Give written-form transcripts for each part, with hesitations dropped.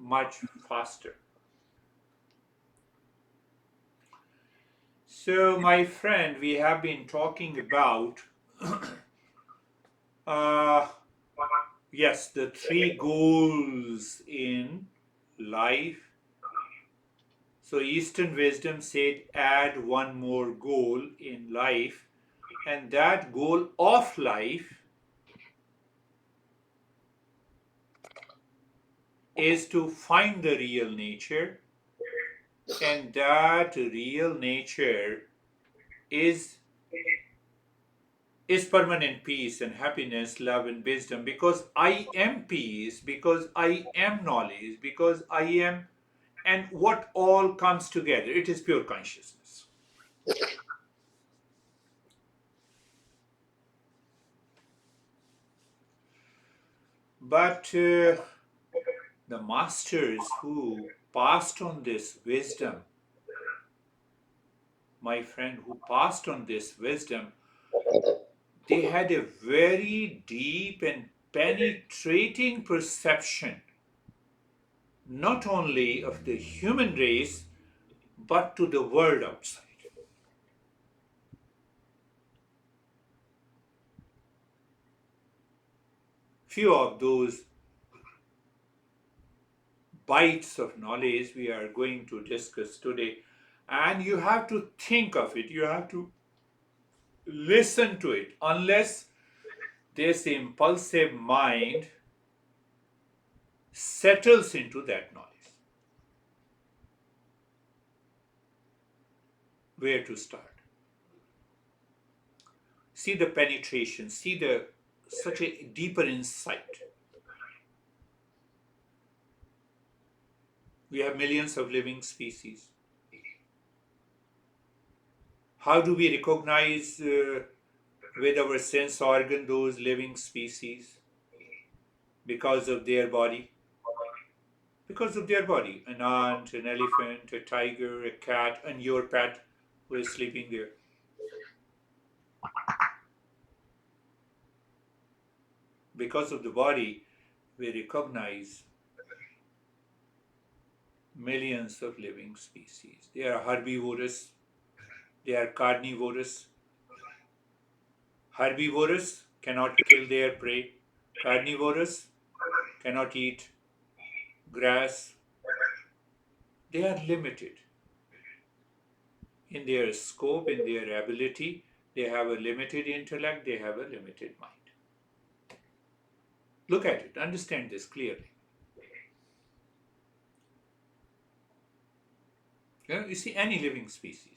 much faster. So, my friend, we have been talking about, uh, yes, the three goals in life. So, Eastern wisdom said add one more goal in life, and that goal of life is to find the real nature, and that real nature is is permanent peace and happiness, love and wisdom, because I am peace, because I am knowledge, because I am, and what all comes together, it is pure consciousness. But the masters who passed on this wisdom, my friend, who passed on this wisdom, they had a very deep and penetrating perception, not only of the human race, but to the world outside. Few of those bites of knowledge we are going to discuss today. And you have to think of it, you have to listen to it, unless this impulsive mind settles into that knowledge. Where to start? See the penetration, see the such a deeper insight. We have millions of living species. How do we recognize with our sense organ those living species? Because of their body. Because of their body. An ant, an elephant, a tiger, a cat, and your pet who is sleeping there. Because of the body, we recognize millions of living species. They are herbivorous, they are carnivorous. Herbivorous cannot kill their prey. Carnivorous cannot eat grass. They are limited in their scope, in their ability. They have a limited intellect, they have a limited mind. Look at it, understand this clearly. You see any living species.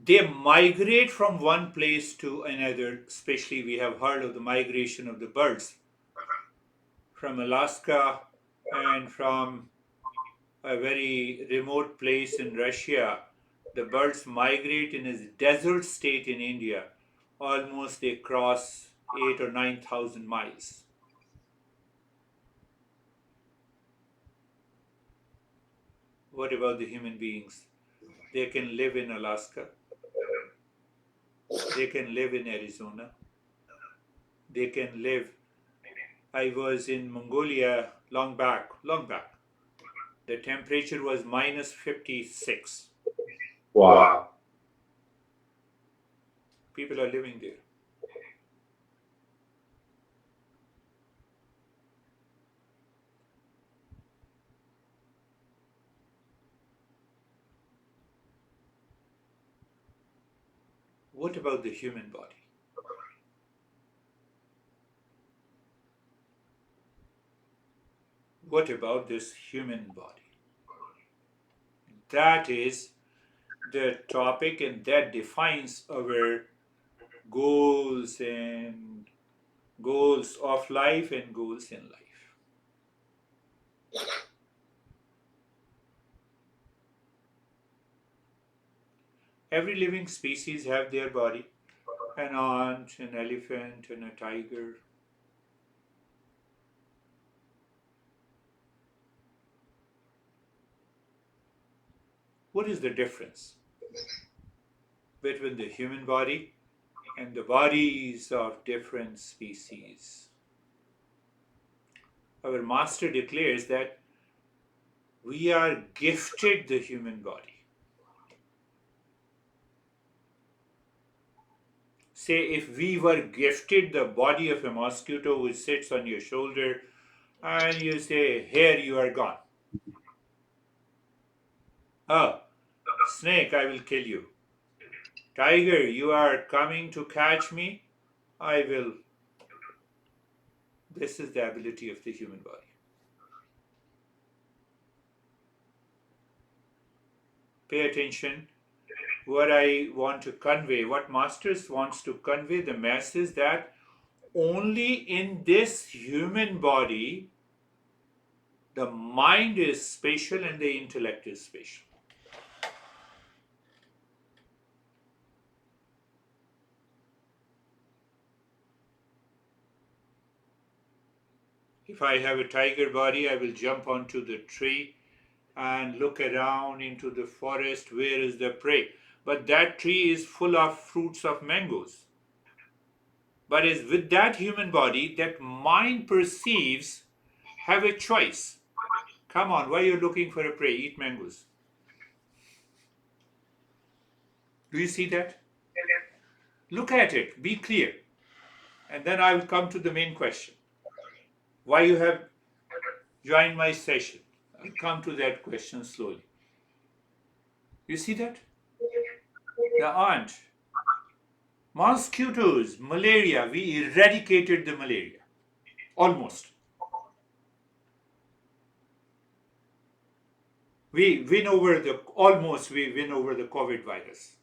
They migrate from one place to another, especially we have heard of the migration of the birds from Alaska and from a very remote place in Russia. The birds migrate in a desert state in India. Almost they cross 8 or 9,000 miles. What about the human beings? They can live in Alaska. They can live in Arizona. They can live. I was in Mongolia long back, long back. The temperature was minus 56. Wow. People are living there. What about the human body? What about this human body? That is the topic, and that defines our goals and goals of life and goals in life. Every living species have their body. An ant, an elephant, and a tiger. What is the difference between the human body and the bodies of different species. Our master declares that we are gifted the human body. Say, if we were gifted the body of a mosquito which sits on your shoulder, and you say, here you are gone. Oh, snake, I will kill you. Tiger, you are coming to catch me, I will. This is the ability of the human body. Pay attention. What I want to convey, what Masters wants to convey the masses, that only in this human body the mind is spatial and the intellect is spatial. If I have a tiger body, I will jump onto the tree and look around into the forest, where is the prey? But that tree is full of fruits of mangoes. But is with that human body, that mind perceives, have a choice. Come on, why are you looking for a prey? Eat mangoes. Do you see that? Look at it, be clear. And then I will come to the main question. Why you have joined my session? I'll come to that question slowly. You see that? The ant, mosquitoes, malaria, we eradicated the malaria. Almost. We win over the, almost we win over the COVID virus.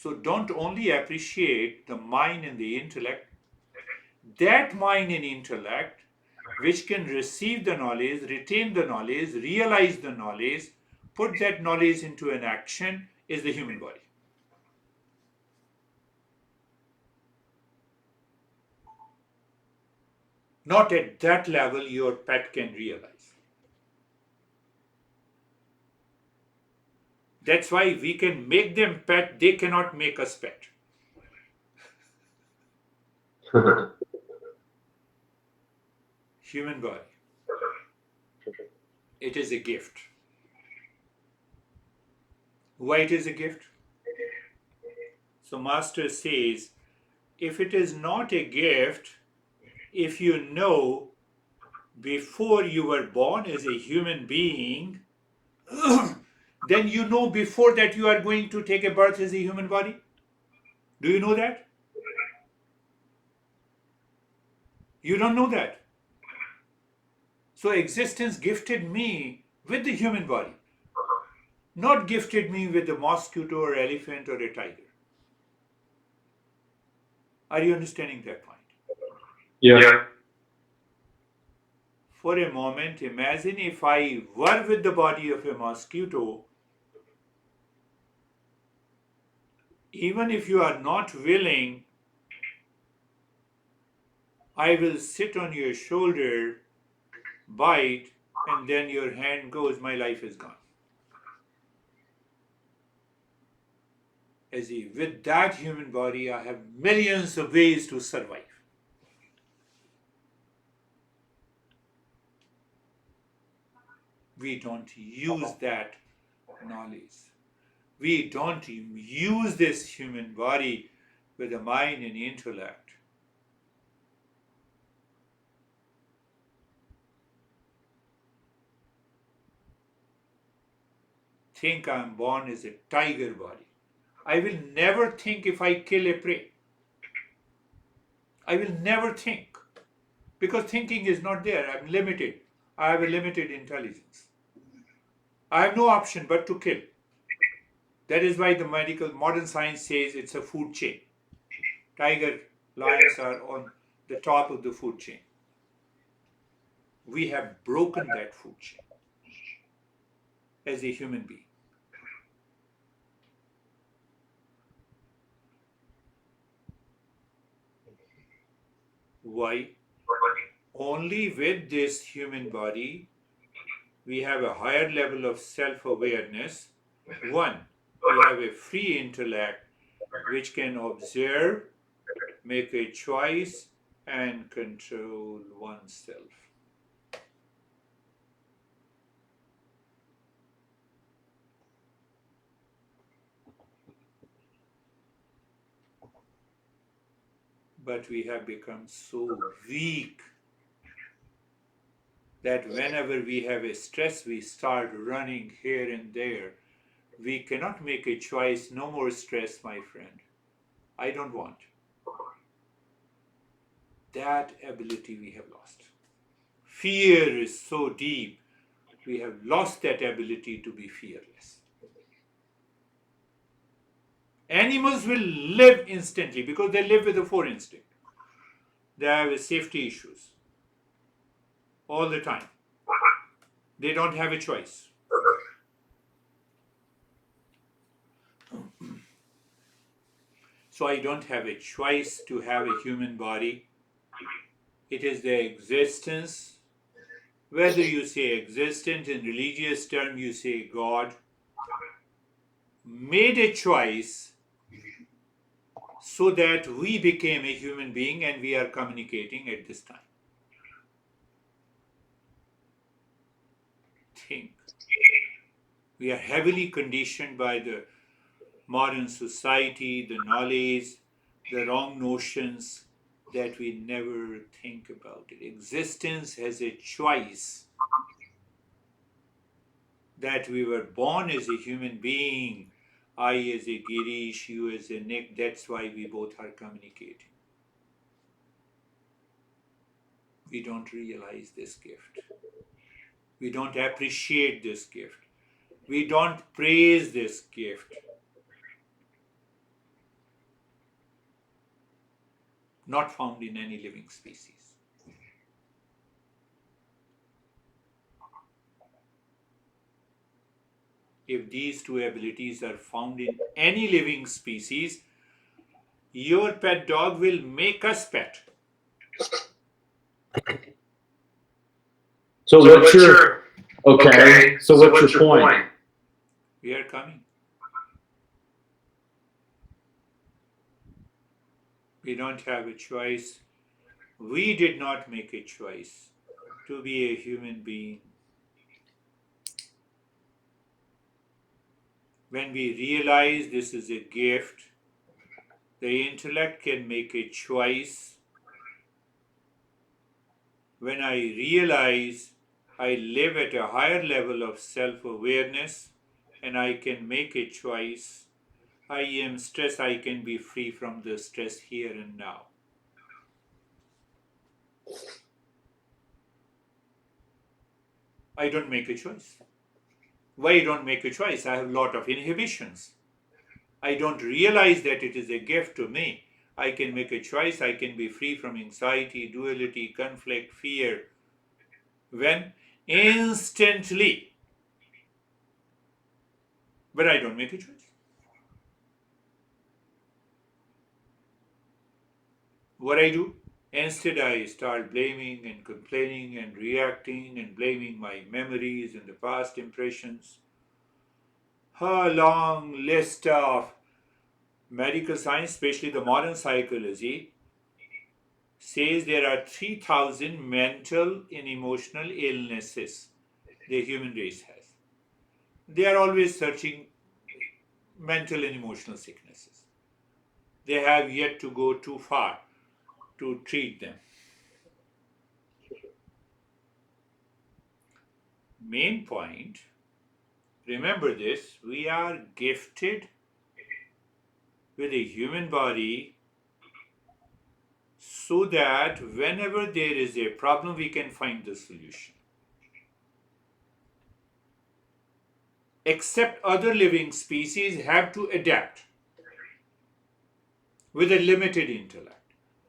So don't only appreciate the mind and the intellect, that mind and intellect which can receive the knowledge, retain the knowledge, realize the knowledge, put that knowledge into an action, is the human body. Not at that level your pet can realize. That's why we can make them pet, they cannot make us pet. Human body. It is a gift. Why it is a gift? So Master says, if it is not a gift, if you know before you were born as a human being, then you know before that you are going to take a birth as a human body. Do you know that? You don't know that. So existence gifted me with the human body, not gifted me with a mosquito or elephant or a tiger. Are you understanding that point? Yeah. For a moment, imagine if I were with the body of a mosquito, even if you are not willing, I will sit on your shoulder, bite, and then your hand goes, my life is gone. As if with that human body, I have millions of ways to survive. We don't use that knowledge. We don't use this human body with the mind and intellect. Think I'm born as a tiger body. I will never think if I kill a prey. I will never think. Because thinking is not there. I'm limited. I have a limited intelligence. I have no option but to kill. That is why the medical modern science says it's a food chain. Tiger, lions are on the top of the food chain. We have broken that food chain as a human being. Why? Only with this human body we have a higher level of self awareness. One, We have a free intellect which can observe, make a choice, and control oneself. But we have become so weak that whenever we have a stress, we start running here and there. We cannot make a choice. No more stress, my friend. I don't want. That ability we have lost. Fear is so deep. We have lost that ability to be fearless. Animals will live instantly because they live with the four instinct. They have safety issues all the time. They don't have a choice. So I don't have a choice to have a human body. It is the existence. Whether you say existent in religious term, you say God, made a choice so that we became a human being and we are communicating at this time. Think. We are heavily conditioned by the modern society, the knowledge, the wrong notions that we never think about it. Existence has a choice that we were born as a human being. I as a Girish, you as a Nick, that's why we both are communicating. We don't realize this gift. We don't appreciate this gift. We don't praise this gift. Not found in any living species. If these two abilities are found in any living species, your pet dog will make us pet. So what's your okay? So what's your point? We are coming. We don't have a choice. We did not make a choice to be a human being. When we realize this is a gift, the intellect can make a choice. When I realize I live at a higher level of self awareness and I can make a choice, I am stressed, I can be free from the stress here and now. I don't make a choice. Why I don't make a choice? I have a lot of inhibitions. I don't realize that it is a gift to me. I can make a choice. I can be free from anxiety, duality, conflict, fear. When? Instantly. But I don't make a choice. What I do? Instead, I start blaming and complaining and reacting and blaming my memories and the past impressions. A long list of medical science, especially the modern psychology, says there are 3,000 mental and emotional illnesses the human race has. They are always searching mental and emotional sicknesses. They have yet to go too far to treat them. Main point, remember this, we are gifted with a human body so that whenever there is a problem, we can find the solution. Except other living species have to adapt with a limited intellect.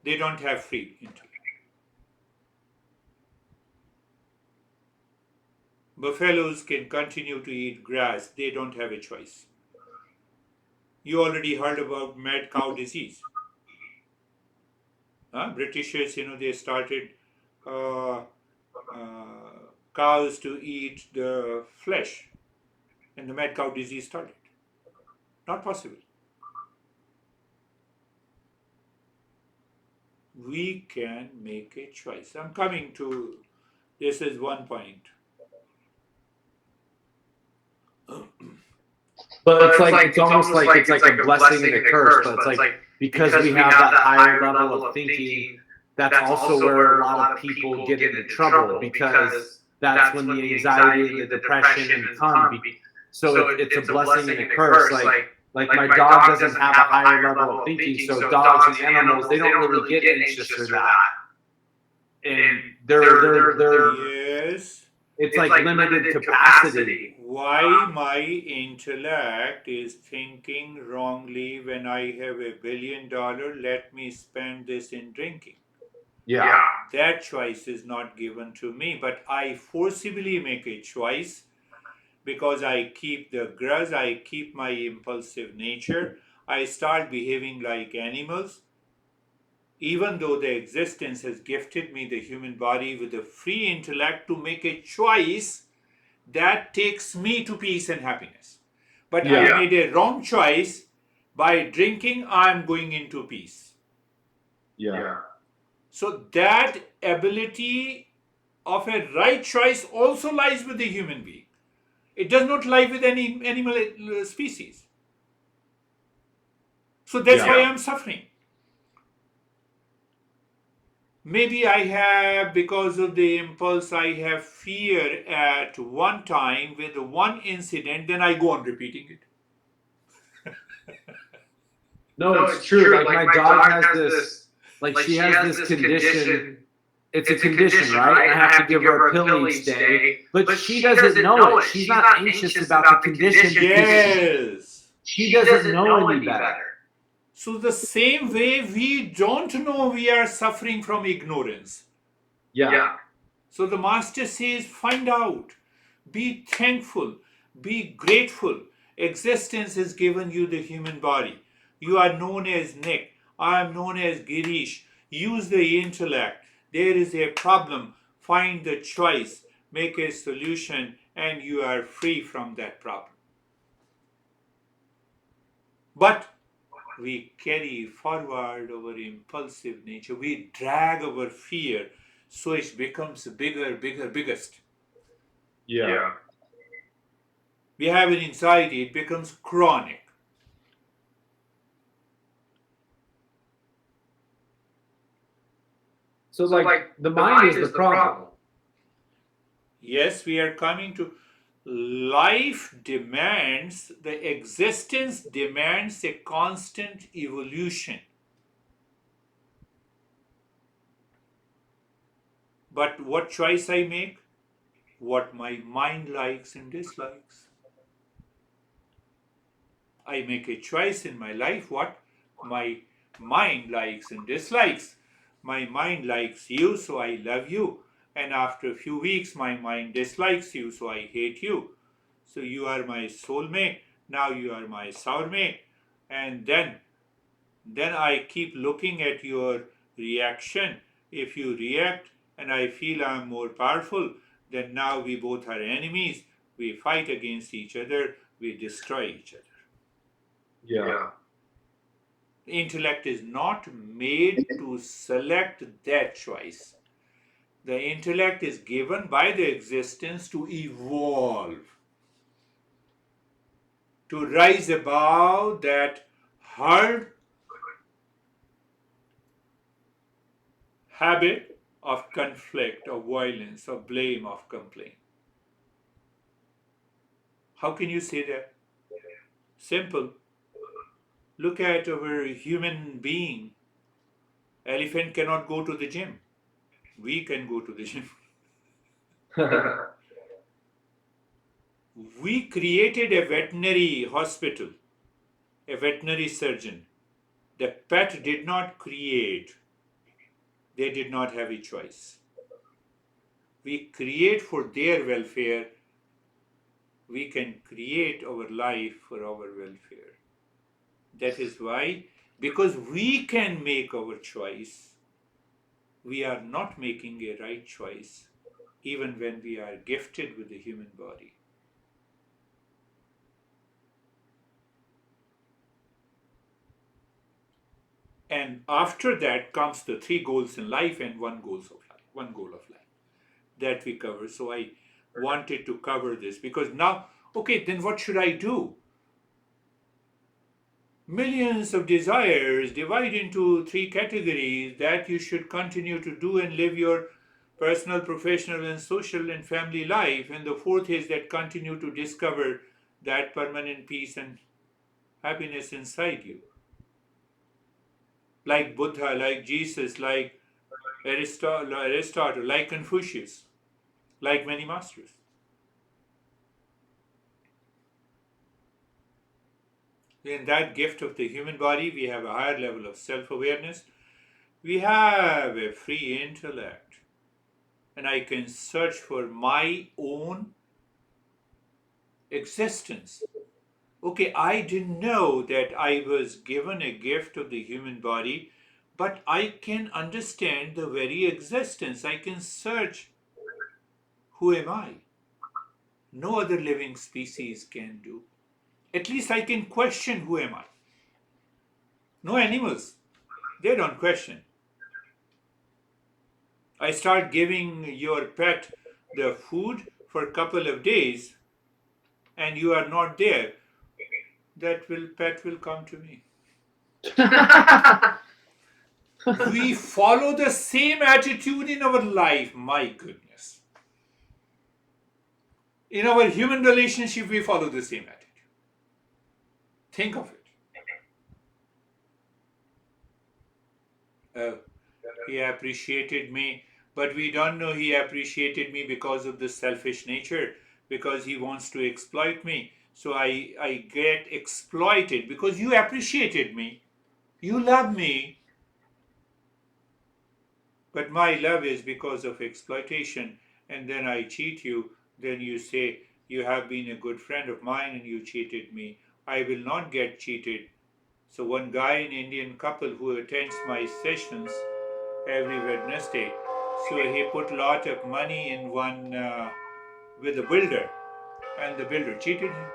They don't have free intellect. Buffaloes can continue to eat grass, they don't have a choice. You already heard about mad cow disease. Britishers, they started uh, cows to eat the flesh, and the mad cow disease started. Not possible. We can make a choice. I'm coming to this is one point. But it's almost like it's like a blessing and a curse. But it's like because we have that higher level of thinking, that's also where a lot of people get into trouble because that's when the anxiety and the depression and come. So it's a blessing and a curse. Like my dog doesn't have a higher level of thinking, so dogs and animals, they don't really get anxious or that, and they're Yes. it's like limited capacity. Why my intellect is thinking wrongly when I have $1 billion, let me spend this in drinking. Yeah. That choice is not given to me, but I forcibly make a choice because I keep the grudge, I keep my impulsive nature, I start behaving like animals. Even though the existence has gifted me, the human body, with a free intellect to make a choice that takes me to peace and happiness. But I made a wrong choice. By drinking, I'm going into peace. Yeah. So that ability of a right choice also lies with the human being. It does not lie with any animal species. So that's why I'm suffering. Maybe I have, because of the impulse, I have fear at one time with one incident, then I go on repeating it. No, it's true. Like my dog has this, like she has this condition. It's a condition, right? And I have to give her a pill each day, but she doesn't know it. She's not anxious about the condition because Yes. she doesn't know any better. So the same way we don't know we are suffering from ignorance. Yeah. So the master says, find out, be thankful, be grateful. Existence has given you the human body. You are known as Nick. I am known as Girish. Use the intellect. There is a problem. Find the choice. Make a solution, and you are free from that problem. But we carry forward our impulsive nature. We drag our fear, so it becomes bigger, bigger, biggest. Yeah. We have an anxiety, it becomes chronic. So like the mind is the problem. Yes, we are coming to life demands, the existence demands a constant evolution. But what choice I make? What my mind likes and dislikes. I make a choice in my life what my mind likes and dislikes. My mind likes you, so I love you. And after a few weeks, my mind dislikes you, so I hate you. So you are my soulmate. Now you are my sourmate. And then I keep looking at your reaction. If you react and I feel I'm more powerful, then now we both are enemies. We fight against each other. We destroy each other. Yeah. Intellect is not made to select that choice. The intellect is given by the existence to evolve, to rise above that hard habit of conflict, of violence, of blame, of complaint. How can you say that? Simple. Look at our human being. Elephant cannot go to the gym. We can go to the gym. We created a veterinary hospital, a veterinary surgeon. The pet did not create, they did not have a choice. We create for their welfare, we can create our life for our welfare. That is why, because we can make our choice, we are not making a right choice, even when we are gifted with the human body. And after that comes the three goals in life and one goal of life that we cover. So I wanted to cover this because now, okay, then what should I do? Millions of desires divide into three categories that you should continue to do and live your personal, professional, and social and family life. And the fourth is that continue to discover that permanent peace and happiness inside you. Like Buddha, like Jesus, like Aristotle, like Confucius, like many masters. In that gift of the human body, we have a higher level of self awareness. We have a free intellect. And I can search for my own existence. Okay, I didn't know that I was given a gift of the human body, but I can understand the very existence. I can search who am I? No other living species can do. At least I can question who am I. No animals, they don't question. I start giving your pet the food for a couple of days and you are not there, that will pet will come to me. We follow the same attitude in our life, my goodness. In our human relationship, we follow the same attitude. Think of it. Oh, he appreciated me, but we don't know he appreciated me because of the selfish nature, because he wants to exploit me. So I get exploited because you appreciated me. You love me, but my love is because of exploitation. And then I cheat you. Then you say, you have been a good friend of mine and you cheated me. I will not get cheated. So one guy, an Indian couple who attends my sessions every Wednesday, so he put a lot of money in one with a builder, and the builder cheated him.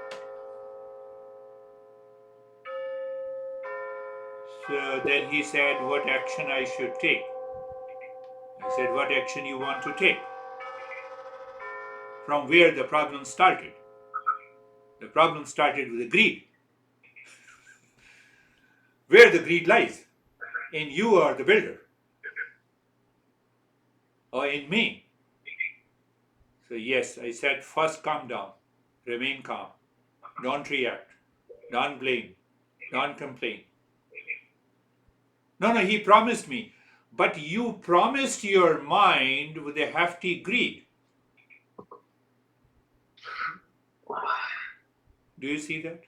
So then he said, what action I should take? I said, what action you want to take? From where the problem started? The problem started with the greed. Where the greed lies? In you or the builder? Or in me? So yes, I said, first calm down. Remain calm. Don't react. Don't blame. Don't complain. No, he promised me. But you promised your mind with a hefty greed. Do you see that?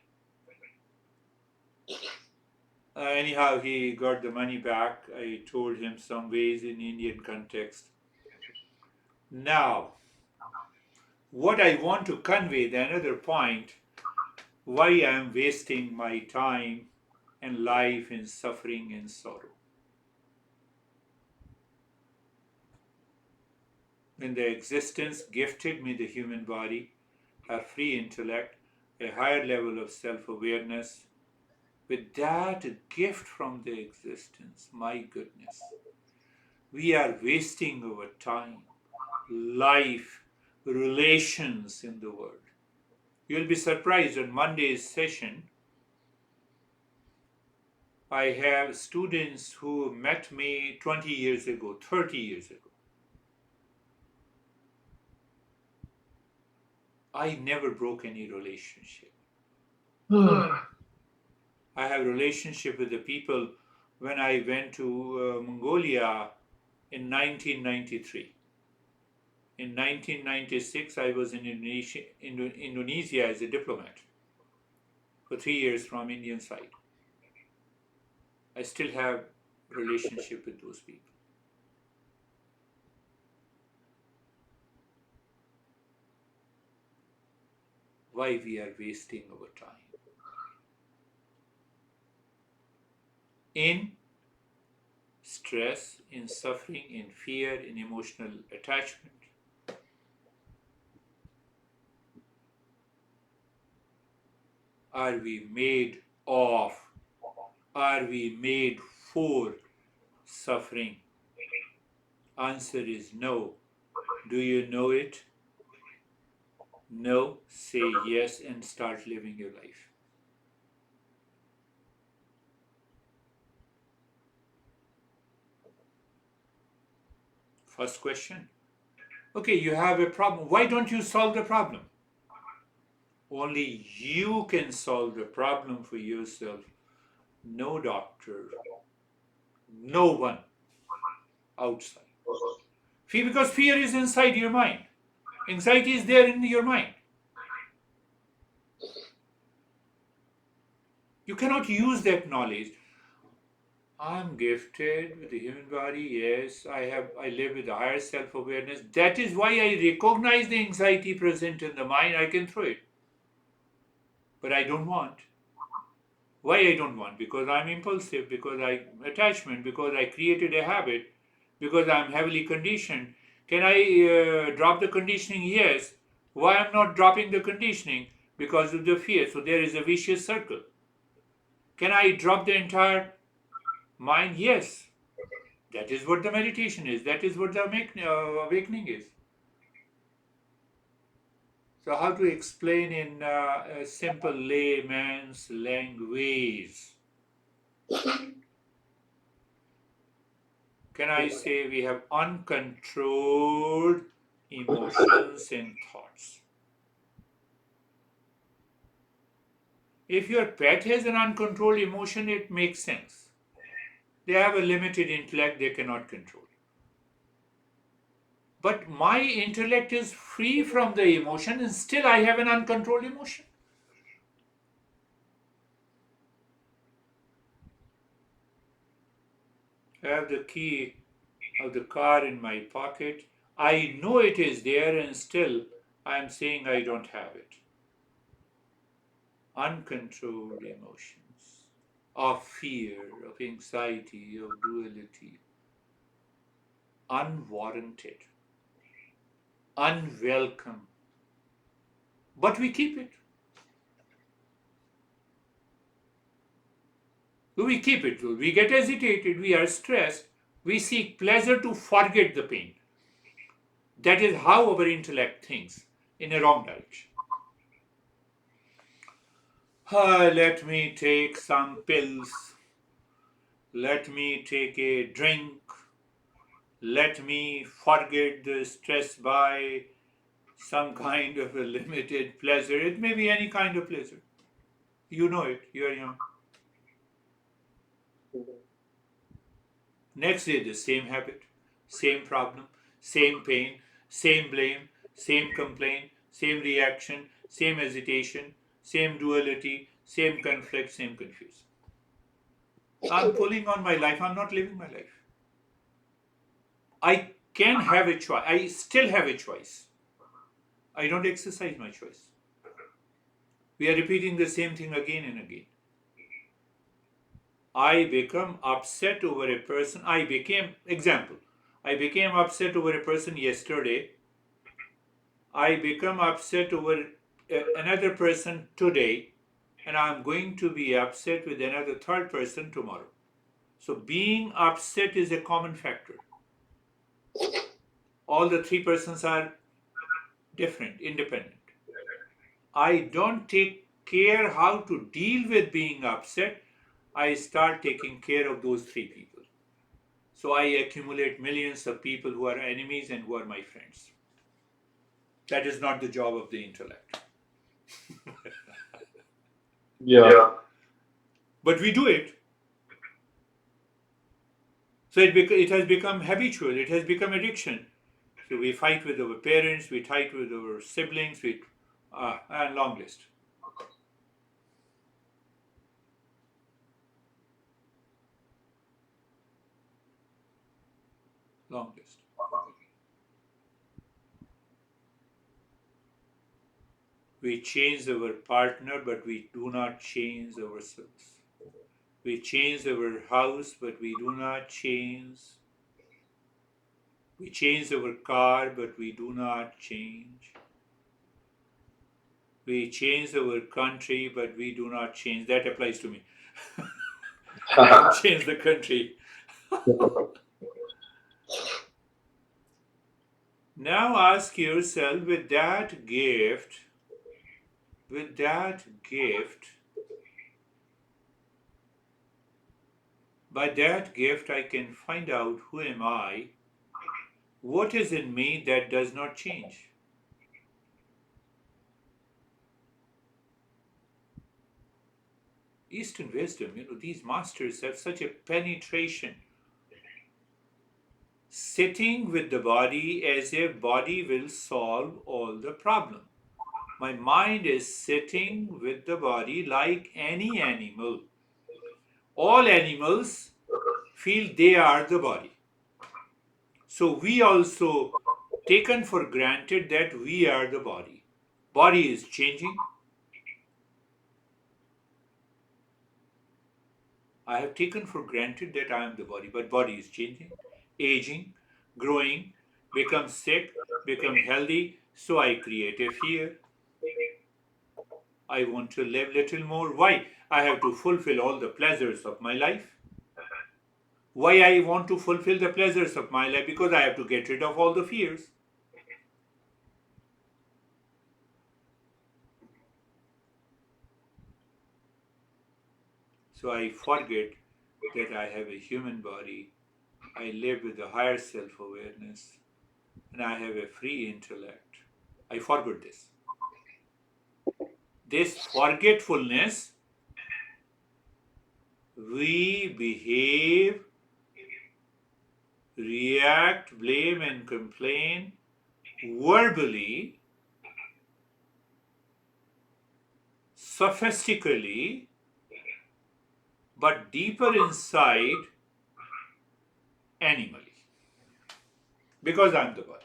Anyhow, he got the money back. I told him some ways in Indian context. Now, what I want to convey, the another point, why I am wasting my time and life in suffering and sorrow. When the existence gifted me the human body, a free intellect, a higher level of self awareness, with that gift from the existence, my goodness, we are wasting our time, life, relations in the world. You'll be surprised on Monday's session. I have students who met me 20 years ago, 30 years ago. I never broke any relationship. I have relationship with the people when I went to Mongolia in 1993. In 1996, I was in Indonesia as a diplomat for 3 years from Indian side. I still have relationship with those people. Why we are wasting our time in stress, in suffering, in fear, in emotional attachment. Are we made of? Are we made for suffering? Answer is no. Do you know it? No. Say yes and start living your life. First question. Okay, you have a problem. Why don't you solve the problem? Only you can solve the problem for yourself. No doctor, no one outside. Because fear is inside your mind. Anxiety is there in your mind. You cannot use that knowledge. I'm gifted with the human body. Yes, I live with a higher self-awareness. That is why I recognize the anxiety present in the mind. I can throw it. But I don't want. Why I don't want? Because I'm impulsive, because I attachment, because I created a habit, because I'm heavily conditioned. Can I drop the conditioning? Yes. Why I'm not dropping the conditioning? Because of the fear. So there is a vicious circle. Can I drop the entire mind? Yes. That is what the meditation is. That is what the awakening is. So how to explain in a simple layman's language? Can I say we have uncontrolled emotions and thoughts? If your pet has an uncontrolled emotion, it makes sense. They have a limited intellect they cannot control. But my intellect is free from the emotion and still I have an uncontrolled emotion. I have the key of the car in my pocket. I know it is there and still I am saying I don't have it. Uncontrolled emotions of fear, of anxiety, of duality, unwarranted, unwelcome. But we keep it. We keep it. We get agitated, we are stressed, we seek pleasure to forget the pain. That is how our intellect thinks in a wrong direction. Let me take some pills. Let me take a drink. Let me forget the stress by some kind of a limited pleasure. It may be any kind of pleasure. You know it. You are young. Next day, the same habit, same problem, same pain, same blame, same complaint, same reaction, same hesitation, same duality, same conflict, same confusion. I'm pulling on my life. I'm not living my life. I can have a choice. I still have a choice. I don't exercise my choice. We are repeating the same thing again and again. I become upset over a person. I became upset over a person yesterday. I become upset over another person today, and I'm going to be upset with another third person tomorrow. So being upset is a common factor. All the three persons are different, independent. I don't take care how to deal with being upset. I start taking care of those three people. So I accumulate millions of people who are enemies and who are my friends. That is not the job of the intellect. Yeah. But we do it. So it has become habitual, it has become addiction. So we fight with our parents, we fight with our siblings, and long list. Long list. We change our partner, but we do not change ourselves. We change our house, but we do not change. We change our car, but we do not change. We change our country, but we do not change. That applies to me. I won't change the country. Now ask yourself, with that gift, by that gift I can find out who am I, what is in me that does not change. Eastern wisdom, these masters have such a penetration. Sitting with the body as if body will solve all the problem. My mind is sitting with the body like any animal. All animals feel they are the body. So we also taken for granted that we are the body. Body is changing. I have taken for granted that I am the body, but body is changing, aging, growing, become sick, become healthy. So I create a fear. I want to live little more. Why? I have to fulfill all the pleasures of my life. Why I want to fulfill the pleasures of my life? Because I have to get rid of all the fears. So I forget that I have a human body. I live with a higher self awareness and I have a free intellect. I forgot this. This forgetfulness, we behave, react, blame, and complain verbally, sophistically, but deeper inside, animally, because I'm the body.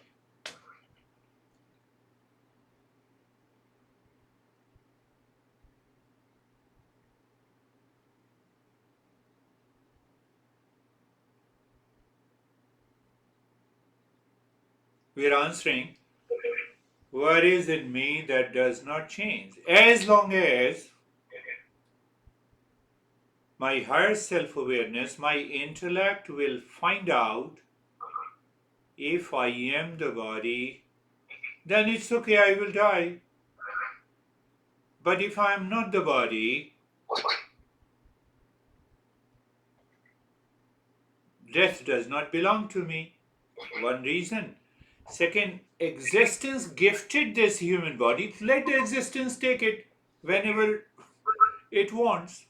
We're answering, what is in me that does not change? As long as my higher self awareness, my intellect will find out if I am the body, then it's okay, I will die. But if I am not the body, death does not belong to me. One reason. Second, existence gifted this human body. Let the existence take it whenever it wants.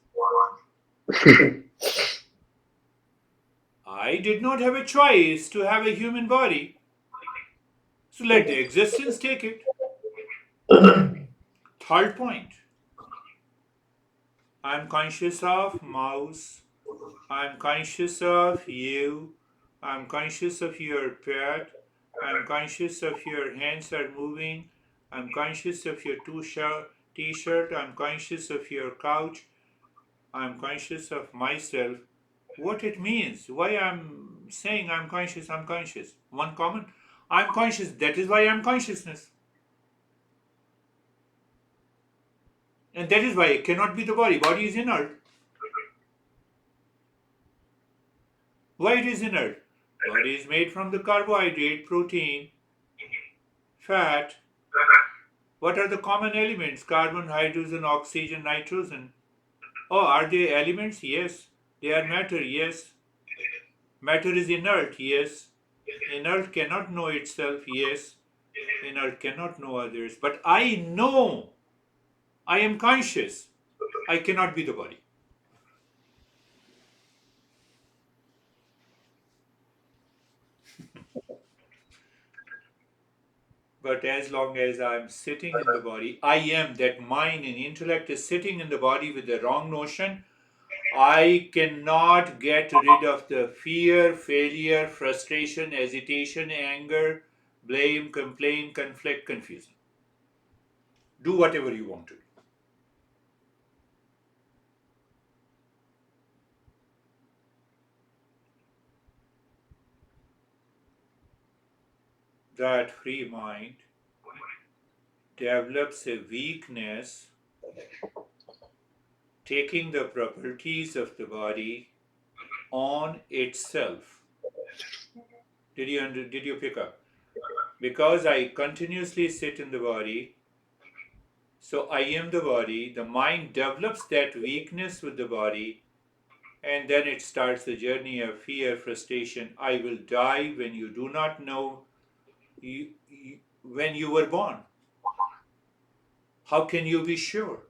I did not have a choice to have a human body. So let the existence take it. Third point, I'm conscious of mouse. I'm conscious of you. I'm conscious of your pet. I'm conscious of your hands are moving. I'm conscious of your t-shirt. I'm conscious of your couch. I'm conscious of myself. What it means, why I'm saying I'm conscious, I'm conscious. One common, I'm conscious, that is why I'm consciousness. And that is why it cannot be the body. Body is inert. Why it is inert? Body is made from the carbohydrate, protein, fat. What are the common elements? Carbon, hydrogen, oxygen, nitrogen. Oh, are they elements? Yes. They are matter? Yes. Matter is inert? Yes. Inert cannot know itself? Yes. Inert cannot know others. But I know I am conscious. I cannot be the body. But as long as I'm sitting in the body, I am, that mind and intellect is sitting in the body with the wrong notion. I cannot get rid of the fear, failure, frustration, hesitation, anger, blame, complain, conflict, confusion. Do whatever you want to do. That free mind develops a weakness taking the properties of the body on itself. Did you pick up? Because I continuously sit in the body, so I am the body. The mind develops that weakness with the body, and then it starts the journey of fear, frustration. I will die when you do not know when you were born. How can you be sure?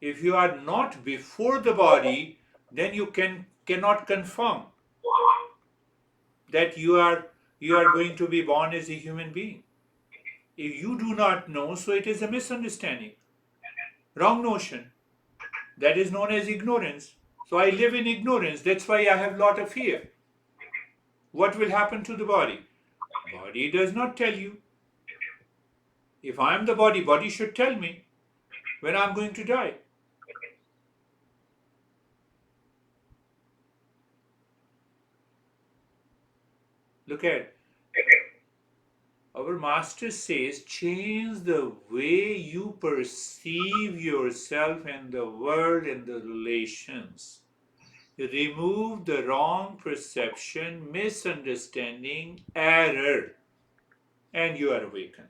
If you are not before the body, then you cannot confirm that you are going to be born as a human being. If you do not know, so it is a misunderstanding, wrong notion. That is known as ignorance. So I live in ignorance. That's why I have a lot of fear. What will happen to the body? Body does not tell you. If I am the body, body should tell me when I'm going to die. Look at our master says, change the way you perceive yourself and the world and the relations. Remove the wrong perception, misunderstanding, error, and you are awakened.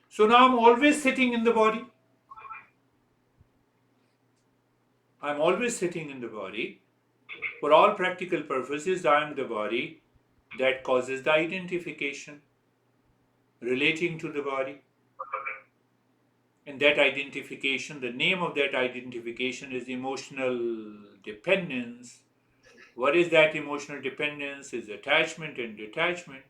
So now I'm always sitting in the body. I'm always sitting in the body. For all practical purposes, I am the body. That causes the identification relating to the body. And that identification, the name of that identification is emotional dependence. What is that emotional dependence? Is attachment and detachment.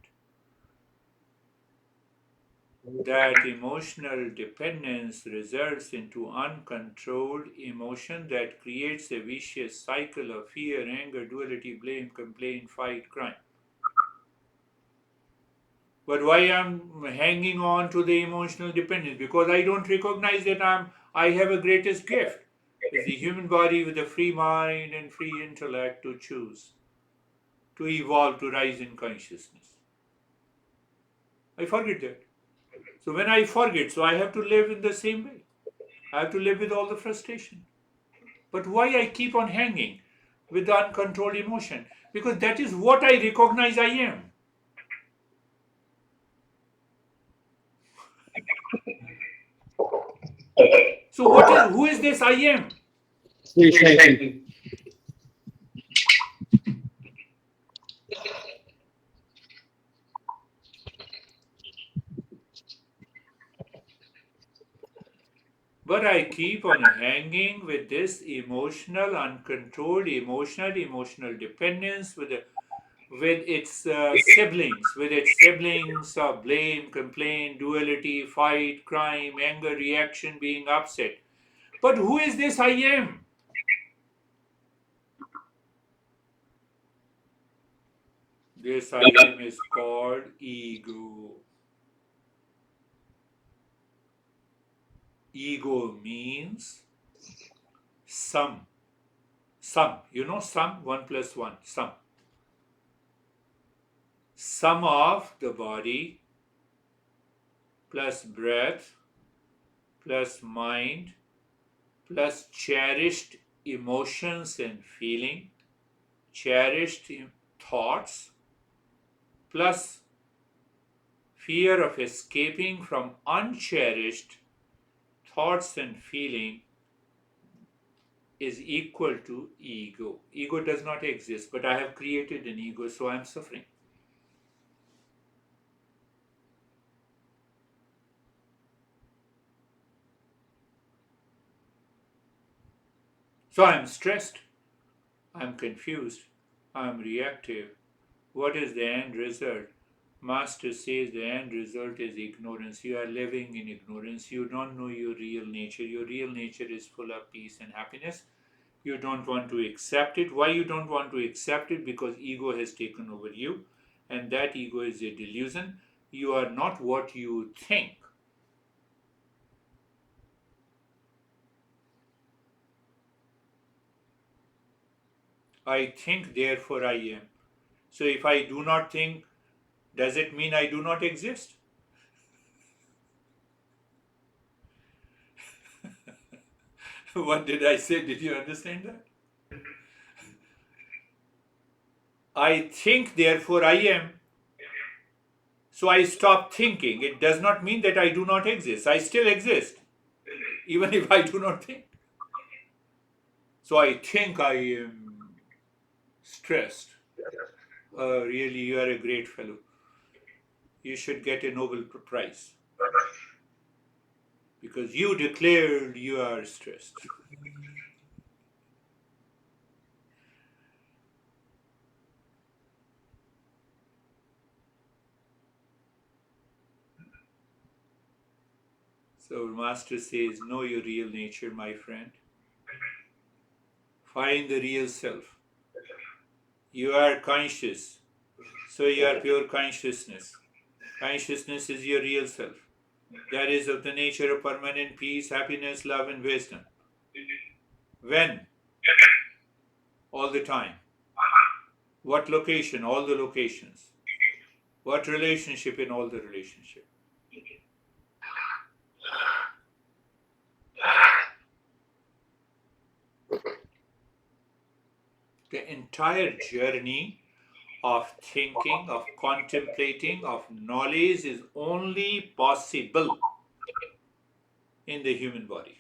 That emotional dependence results into uncontrolled emotion that creates a vicious cycle of fear, anger, duality, blame, complaint, fight, crime. But why I'm hanging on to the emotional dependence? Because I don't recognize that I have a greatest gift. Is the human body with a free mind and free intellect to choose, to evolve, to rise in consciousness. I forget that. So when I forget, so I have to live in the same way. I have to live with all the frustration. But why I keep on hanging with the uncontrolled emotion? Because that is what I recognize I am. So who is this I am? But I keep on hanging with this emotional, uncontrolled, emotional dependence with its siblings of blame, complaint, duality, fight, crime, anger, reaction, being upset. But who is this I am? This I am is called ego. Ego means sum. Sum. You know sum? 1 plus 1. Sum. Sum of the body plus breath plus mind plus cherished emotions and feeling, cherished thoughts plus fear of escaping from uncherished thoughts and feeling is equal to ego. Ego does not exist, but I have created an ego, so I am suffering. So I am stressed, I am confused, I am reactive. What is the end result? Master says the end result is ignorance. You are living in ignorance. You don't know your real nature. Your real nature is full of peace and happiness. You don't want to accept it. Why you don't want to accept it? Because ego has taken over you, and that ego is a delusion. You are not what you think. I think, therefore I am. So if I do not think, does it mean I do not exist? What did I say? Did you understand that? I think, therefore I am. So I stop thinking. It does not mean that I do not exist. I still exist, even if I do not think. So I think I am stressed. Really, you are a great fellow. You should get a Nobel Prize because you declared you are stressed. So Master says, know your real nature, my friend. Find the real self. You are conscious, so you are pure consciousness. Consciousness is your real self. That is of the nature of permanent peace, happiness, love, and wisdom. When? All the time. What location? All the locations. What relationship? In all the relationship. The entire journey of thinking, of contemplating, of knowledge is only possible in the human body.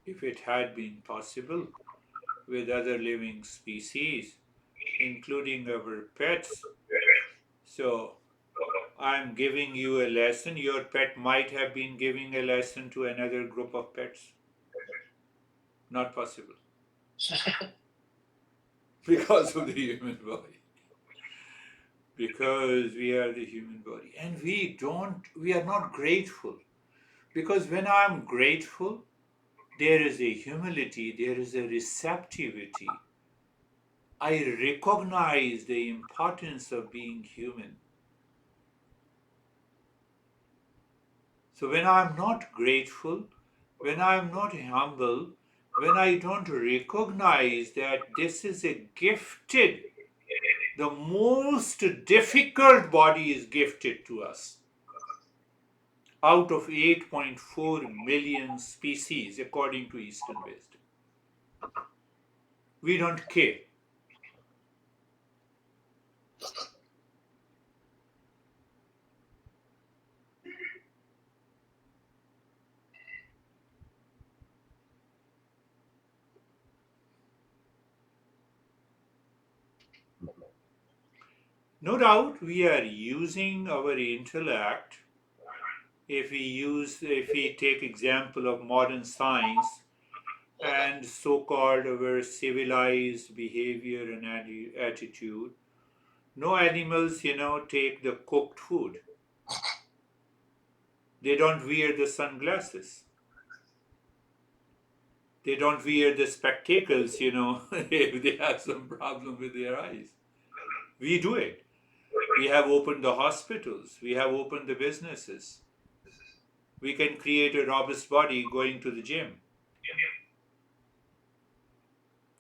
If it had been possible with other living species, including our pets, so I'm giving you a lesson. Your pet might have been giving a lesson to another group of pets. Not possible. Because of the human body. Because we are the human body. And we are not grateful. Because when I'm grateful, there is a humility, there is a receptivity. I recognize the importance of being human. So when I'm not grateful, when I'm not humble, when I don't recognize that this is a gifted, the most difficult body is gifted to us. Out of 8.4 million species, according to Eastern wisdom. We don't care. No doubt we are using our intellect. If we take example of modern science and so-called our civilized behavior and attitude, no animals, take the cooked food. They don't wear the sunglasses. They don't wear the spectacles, if they have some problem with their eyes. We do it. We have opened the hospitals. We have opened the businesses. We can create a robust body going to the gym.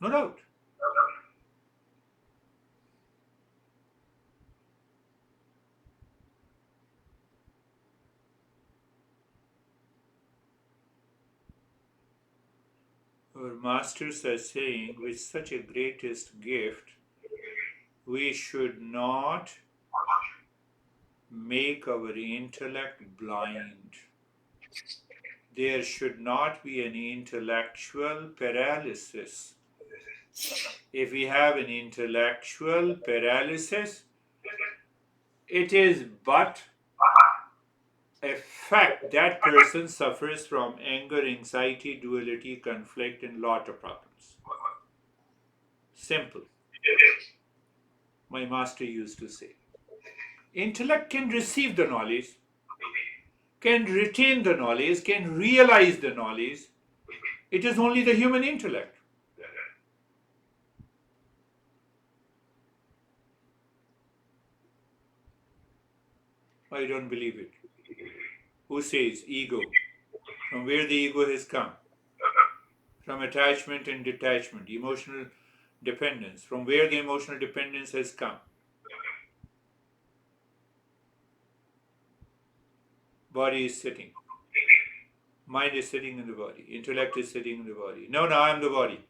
No doubt. Our masters are saying, with such a greatest gift, we should not make our intellect blind. There should not be an intellectual paralysis. If we have an intellectual paralysis, it is but a fact that person suffers from anger, anxiety, duality, conflict, and lot of problems. Simple. My master used to say. Intellect can receive the knowledge, can retain the knowledge, can realize the knowledge. It is only the human intellect. I don't believe it. Who says ego? From where the ego has come? From attachment and detachment, emotional dependence, from where the emotional dependence has come. Body is sitting. Mind is sitting in the body. Intellect is sitting in the body. No, I am the body.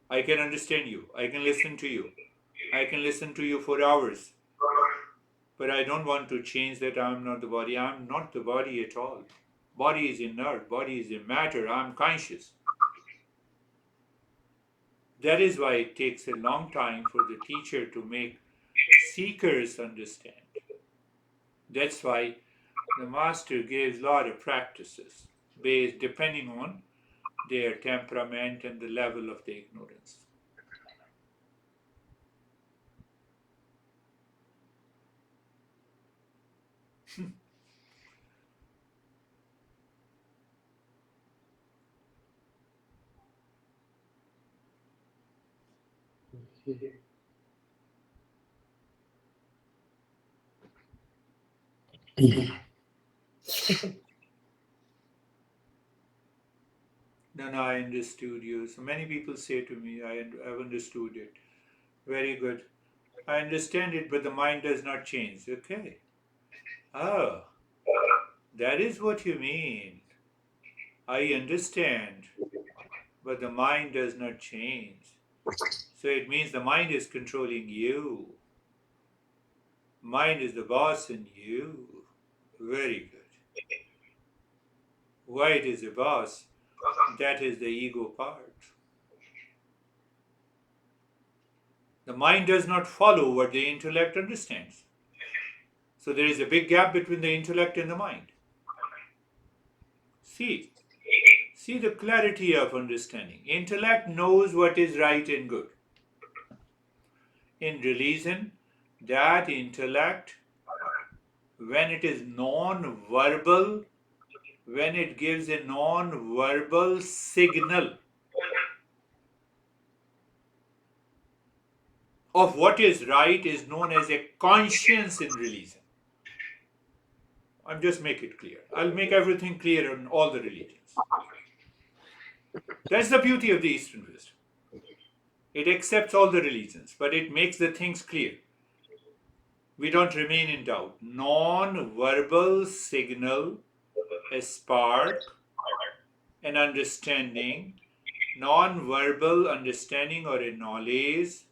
I can understand you. I can listen to you. I can listen to you for hours. But I don't want to change that I am not the body. I am not the body at all. Body is inert. Body is in matter. I am conscious. That is why it takes a long time for the teacher to make seekers understand. That's why the master gives a lot of practices based depending on their temperament and the level of the ignorance. No, I understood you. So many people say to me, I've understood it. Very good. I understand it, but the mind does not change. Okay. Oh, that is what you mean. I understand, but the mind does not change. So it means the mind is controlling you. Mind is the boss in you. Very good. Why it is a boss? That is the ego part. The mind does not follow what the intellect understands. So there is a big gap between the intellect and the mind. See, see the clarity of understanding. Intellect knows what is right and good. In religion, that intellect, when it is non-verbal, when it gives a non-verbal signal of what is right, is known as a conscience in religion. I'll just make it clear. I'll make everything clear in all the religions. That's the beauty of the Eastern wisdom. It accepts all the religions, but it makes the things clear. We don't remain in doubt. Non-verbal signal, a spark, an understanding, non-verbal understanding or a knowledge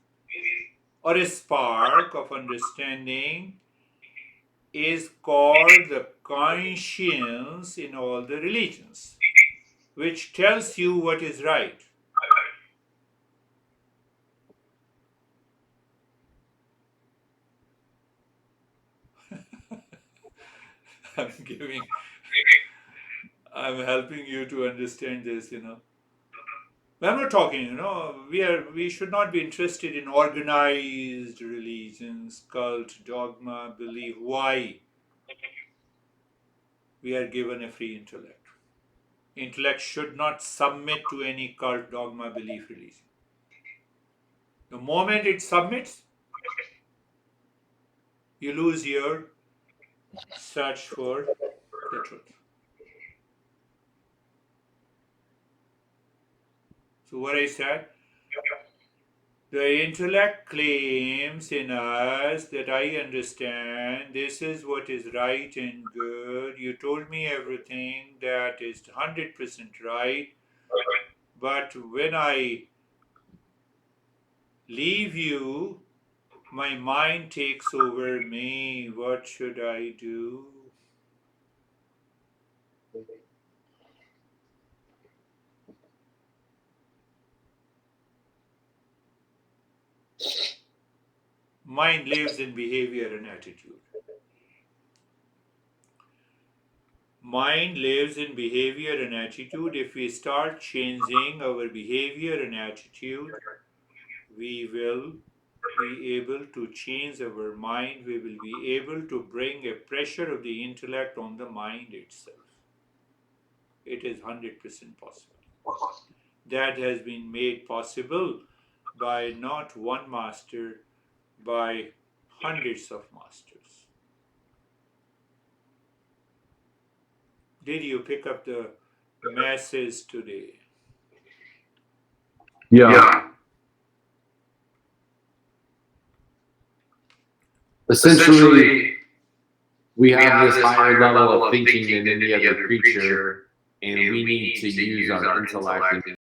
or a spark of understanding is called the conscience in all the religions, which tells you what is right. I'm giving, I'm helping you to understand this. I'm not talking, we should not be interested in organized religions, cult, dogma, belief. Why? We are given a free intellect. Intellect should not submit to any cult, dogma, belief, religion. The moment it submits, you lose your search for the truth. So, what I said, the intellect claims in us that I understand this is what is right and good. You told me everything that is 100% right, but when I leave you, my mind takes over me. What should I do? Mind lives in behavior and attitude. Mind lives in behavior and attitude. If we start changing our behavior and attitude, we will be able to change our mind. We will be able to bring a pressure of the intellect on the mind itself. It is 100% possible. That has been made possible by not one master, by hundreds of masters. Did you pick up the message today? Yeah. essentially, we have this higher level of thinking than any other creature, and we need to use our intellect